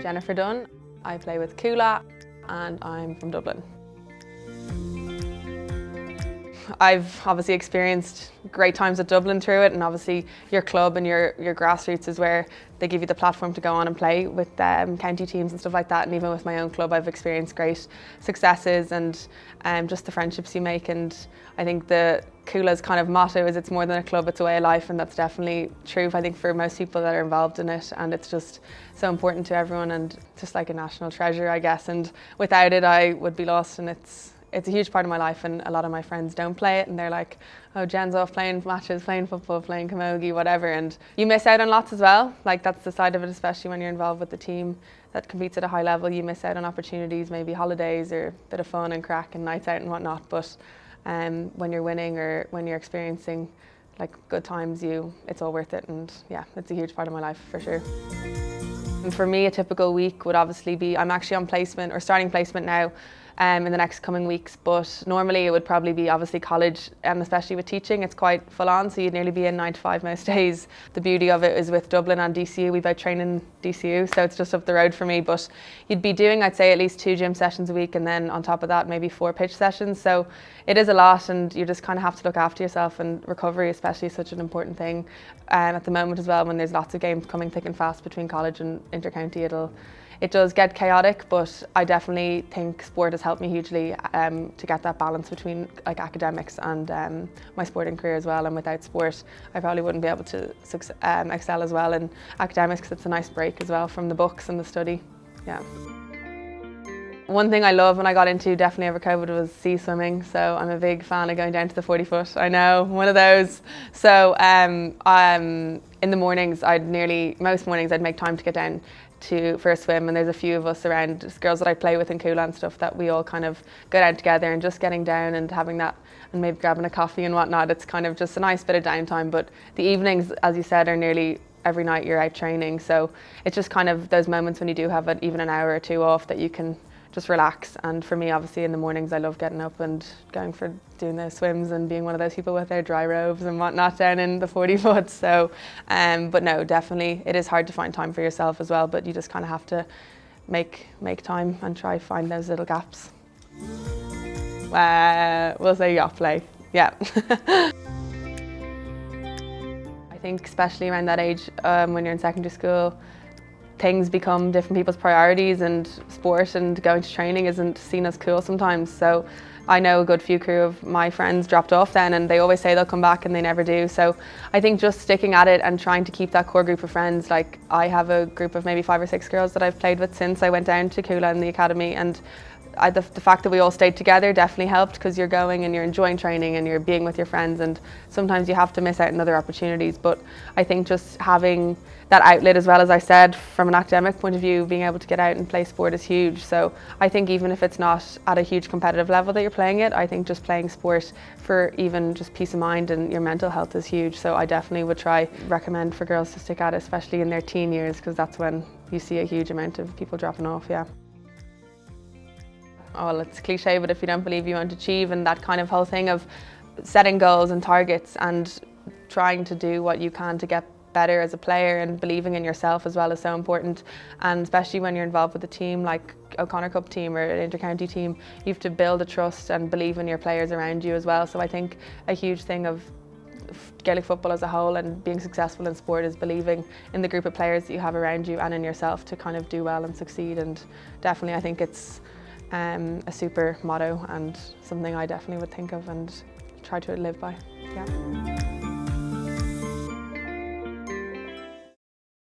Jennifer Dunne. I play with Cuala and I'm from Dublin. I've obviously experienced great times at Dublin through it, and obviously your club and your grassroots is where they give you the platform to go on and play with county teams and stuff like that. And even with my own club, I've experienced great successes and just the friendships you make. And I think the Cuala's kind of motto is it's more than a club, it's a way of life, and that's definitely true, I think, for most people that are involved in it. And it's just so important to everyone and just like a national treasure, I guess. And without it, I would be lost, and it's a huge part of my life, and a lot of my friends don't play it and they're like, oh, Jen's off playing matches, playing football, playing camogie, whatever, and you miss out on lots as well. Like, that's the side of it, especially when you're involved with the team that competes at a high level. You miss out on opportunities, maybe holidays or a bit of fun and crack and nights out and whatnot, but when you're winning or when you're experiencing like good times, it's all worth it. And yeah, it's a huge part of my life for sure. And for me, a typical week would obviously be, I'm actually on placement or starting placement now in the next coming weeks, but normally it would probably be obviously college, and especially with teaching, it's quite full on, so you'd nearly be in 9 to 5 most days. The beauty of it is with Dublin and DCU, we both train in DCU, so it's just up the road for me, but you'd be doing, I'd say, at least 2 gym sessions a week, and then on top of that, maybe 4 pitch sessions, so it is a lot, and you just kind of have to look after yourself, and recovery especially is such an important thing at the moment as well, when there's lots of games coming thick and fast between college and intercounty. It does get chaotic, but I definitely think sport has helped me hugely to get that balance between like academics and my sporting career as well. And without sport, I probably wouldn't be able to excel as well in academics, because it's a nice break as well from the books and the study. Yeah. One thing I loved when I got into definitely over COVID was sea swimming. So I'm a big fan of going down to the 40 foot. I know, one of those. So in the mornings, most mornings I'd make time to get down for a swim, and there's a few of us around, just girls that I play with in Cuala and stuff, that we all kind of go down together, and just getting down and having that and maybe grabbing a coffee and whatnot. It's kind of just a nice bit of downtime, but the evenings, as you said, are nearly every night you're out training, so it's just kind of those moments when you do have even an hour or 2 off that you can just relax. And for me, obviously in the mornings, I love getting up and going for doing those swims and being one of those people with their dry robes and whatnot down in the 40 foot. So, but no, definitely it is hard to find time for yourself as well, but you just kind of have to make time and try find those little gaps. We'll say yacht play, yeah. I think especially around that age, when you're in secondary school, things become different people's priorities, and sport and going to training isn't seen as cool sometimes. So I know a good few crew of my friends dropped off then, and they always say they'll come back and they never do. So I think just sticking at it and trying to keep that core group of friends. Like, I have a group of maybe 5 or 6 girls that I've played with since I went down to Cuala in the academy, and the fact that we all stayed together definitely helped, because you're going and you're enjoying training and you're being with your friends, and sometimes you have to miss out on other opportunities. But I think just having that outlet, as well, as I said, from an academic point of view, being able to get out and play sport is huge. So I think even if it's not at a huge competitive level that you're playing it, I think just playing sport for even just peace of mind and your mental health is huge. So I definitely would recommend for girls to stick at it, especially in their teen years, because that's when you see a huge amount of people dropping off, yeah. Oh, well, it's cliche, but if you don't believe you won't achieve, and that kind of whole thing of setting goals and targets and trying to do what you can to get better as a player, and believing in yourself as well is so important. And especially when you're involved with a team like O'Connor Cup team or an intercounty team, you have to build a trust and believe in your players around you as well. So I think a huge thing of Gaelic football as a whole and being successful in sport is believing in the group of players that you have around you and in yourself to kind of do well and succeed. And definitely I think it's a super motto and something I definitely would think of and try to live by. Yeah.